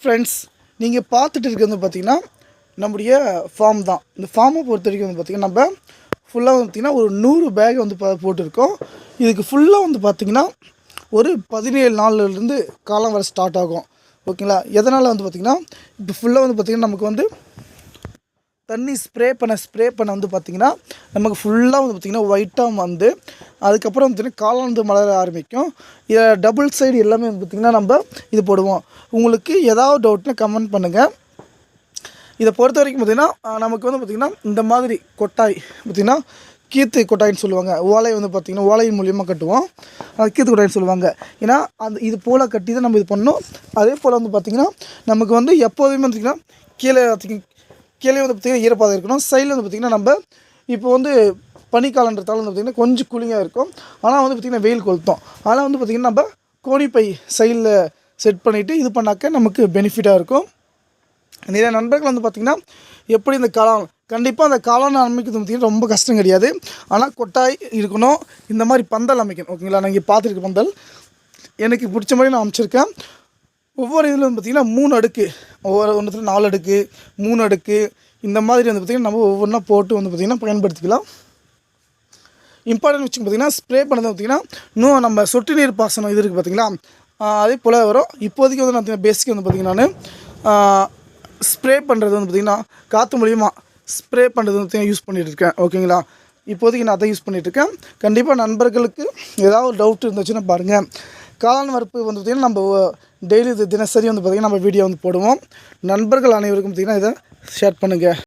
Friends, நீங்கள் பார்த்துட்டு இருக்கிறது வந்து பார்த்திங்கன்னா நம்முடைய ஃபார்ம் தான். இந்த ஃபார்மை பொறுத்த வரைக்கும் வந்து பார்த்திங்கன்னா நம்ம ஃபுல்லாக வந்து பார்த்திங்கன்னா ஒரு 100 பேக் வந்து போட்டிருக்கோம். இதுக்கு ஃபுல்லாக வந்து பார்த்திங்கன்னா ஒரு 17 நாள்லேருந்து காலம் வர ஸ்டார்ட் ஆகும். ஓகேங்களா? எதனால் வந்து பார்த்திங்கன்னா இப்போ ஃபுல்லாக வந்து பார்த்திங்கன்னா நமக்கு வந்து தண்ணி ஸ்ப்ரே பண்ண வந்து பார்த்திங்கன்னா நமக்கு ஃபுல்லாக வந்து பார்த்திங்கன்னா ஒயிட்டாக வந்து அதுக்கப்புறம் வந்து பார்த்திங்கன்னா காளான் வந்து மலர ஆரம்பிக்கும். இதை டபுள் சைடு எல்லாமே வந்து பார்த்திங்கன்னா நம்ம இது போடுவோம். உங்களுக்கு ஏதாவது டவுட்னா கமெண்ட் பண்ணுங்கள். இதை பொறுத்த வரைக்கும் பார்த்திங்கன்னா நமக்கு வந்து பார்த்திங்கன்னா இந்த மாதிரி கொட்டாய் பார்த்திங்கன்னா கீத்து கொட்டாயின்னு சொல்லுவாங்க. ஓலை வந்து பார்த்திங்கன்னா ஓலையின் மூலியமாக கட்டுவோம். அது கீத்து கொட்டாயின்னு சொல்லுவாங்க. ஏன்னா அந்த இது போல் கட்டி தான் நம்ம இது பண்ணோம். அதே போல் வந்து பார்த்திங்கன்னா நமக்கு வந்து எப்போதுமே பார்த்திங்கன்னா கீழே வந்து பார்த்திங்கன்னா ஈரப்பாதை இருக்கணும். சைடில் வந்து பார்த்திங்கன்னா நம்ம இப்போ வந்து பனிக்காலன்றதால வந்து பார்த்திங்கன்னா கொஞ்சம் கூலிங்காக இருக்கும். ஆனால் வந்து பார்த்திங்கன்னா வெயில் கொளுத்தும். ஆனால் வந்து பார்த்திங்கன்னா நம்ம கோணிப்பை சைடில் செட் பண்ணிவிட்டு இது பண்ணாக்க நமக்கு பெனிஃபிட்டாக இருக்கும். நிறைய நண்பர்கள் வந்து பார்த்திங்கன்னா எப்படி இந்த காளான் கண்டிப்பாக அந்த காளான் அமைக்கிறது பார்த்திங்கன்னா ரொம்ப கஷ்டம் கிடையாது. ஆனால் கொட்டாய் இருக்கணும். இந்த மாதிரி பந்தல் அமைக்கணும். ஓகேங்களா? நான் இங்கே பார்த்துருக்க பந்தல் எனக்கு பிடிச்ச மாதிரி நான் அமைச்சிருக்கேன். ஒவ்வொரு இதில் வந்து பார்த்திங்கன்னா 3 அடுக்கு, ஒவ்வொரு ஒன்றுத்தில் 4 அடுக்கு 3 அடுக்கு இந்த மாதிரி வந்து பார்த்திங்கன்னா நம்ம ஒவ்வொன்றா போட்டு வந்து பார்த்திங்கன்னா பயன்படுத்திக்கலாம். இம்பார்ட்டன்ட் விஷயம் பார்த்திங்கன்னா ஸ்ப்ரே பண்ணது பார்த்திங்கன்னா இன்னும் நம்ம சொட்டு நீர் பாசனம் இது இருக்குது பார்த்திங்களா, அதே போல் வரும். இப்போதைக்கு வந்து நான் பேசிக் வந்து பார்த்திங்கன்னா நான் ஸ்ப்ரே பண்ணுறது வந்து பார்த்திங்கன்னா காற்று மூலியமாக ஸ்ப்ரே பண்ணுறது வந்து யூஸ் பண்ணிகிட்ருக்கேன். ஓகேங்களா? இப்போதைக்கு நான் அதை யூஸ் பண்ணிகிட்ருக்கேன். கண்டிப்பாக நண்பர்களுக்கு ஏதாவது டவுட் இருந்துச்சுன்னா பாருங்கள். காளான் வறுப்பு வந்து பார்த்திங்கன்னா நம்ம டெய்லி தினசரி வந்து பார்த்திங்கன்னா நம்ம வீடியோ வந்து போடுவோம். நண்பர்கள் அனைவருக்கும் பார்த்திங்கன்னா இதை ஷேர் பண்ணுங்கள்.